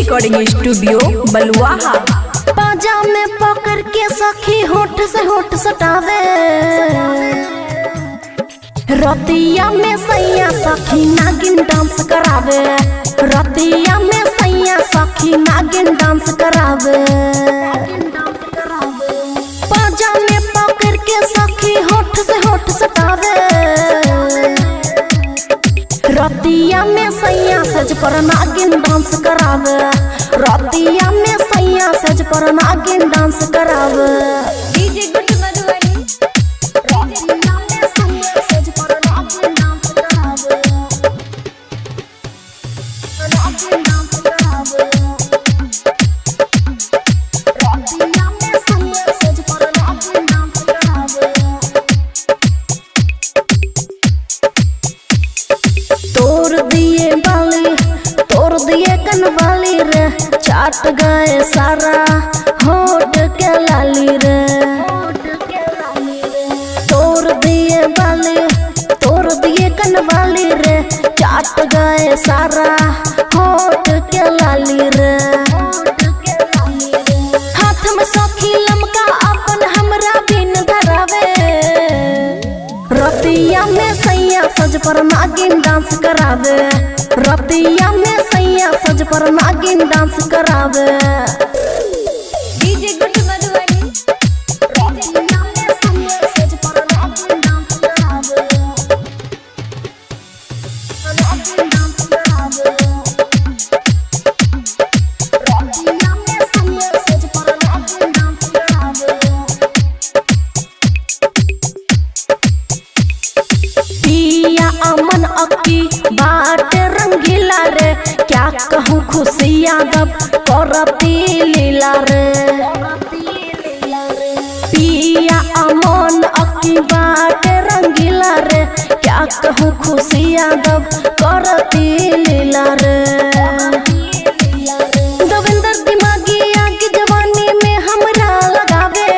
Recording studio बलुआहा। पाजा में पकड़ के सखी होठ से होठ सटावे, रतिया में सैया सखी नागिन डांस करावे, रतिया में सैया सखी नागिन डांस करावे। पाजा में पकड़ के सखी होठ से होठ सटावे, रतिया में सैया सज पर नागिन डांस करावे, रतिया में सैया सज पर नागिन डांस करावे। डीजे गुड मधुबनी, रतिया में सैया सज पर नागिन डांस करावे, नागिन डांस करावे। रतिया में सैया सज पर नागिन डांस करावे। तोड़ दिए बाली, तोड़ दिए कनवाली रे, चाट गए सारा होठ के लाली रे। तोड़ दिए बाली, तोड़ दिए कनवाली रे, चाट गए सारा होठ के लाली रे। हाथ में सखी लमका अपन हमरा बिन धरावे, रतिया में सैया सज पर नागिन डांस करावे, रतिया में सैया सज पर नागिन डांस करावे। डीजे गुड मधुबनी, रतिया में सैया सज पर नागिन डांस करावे, नागिन डांस करावे। रतिया में सैया सज पर नागिन डांस करावे। पिया अमन अक्की बाट रंगीला रे, क्या कहूँ खुशी यादव करती लीला रे। पिया अमन अक्की बाट रंगीला रे, क्या कहूँ खुशी यादव करती लीला रे। दविंदर दिमागी आग जवानी में हमरा लगावे,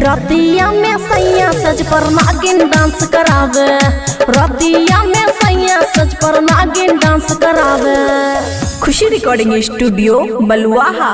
रतिया में सैया सज पर नागिन डांस करावे, रतिया में सैया सज पर नागिन डांस करावे। खुशी रिकॉर्डिंग स्टूडियो बलुआहा।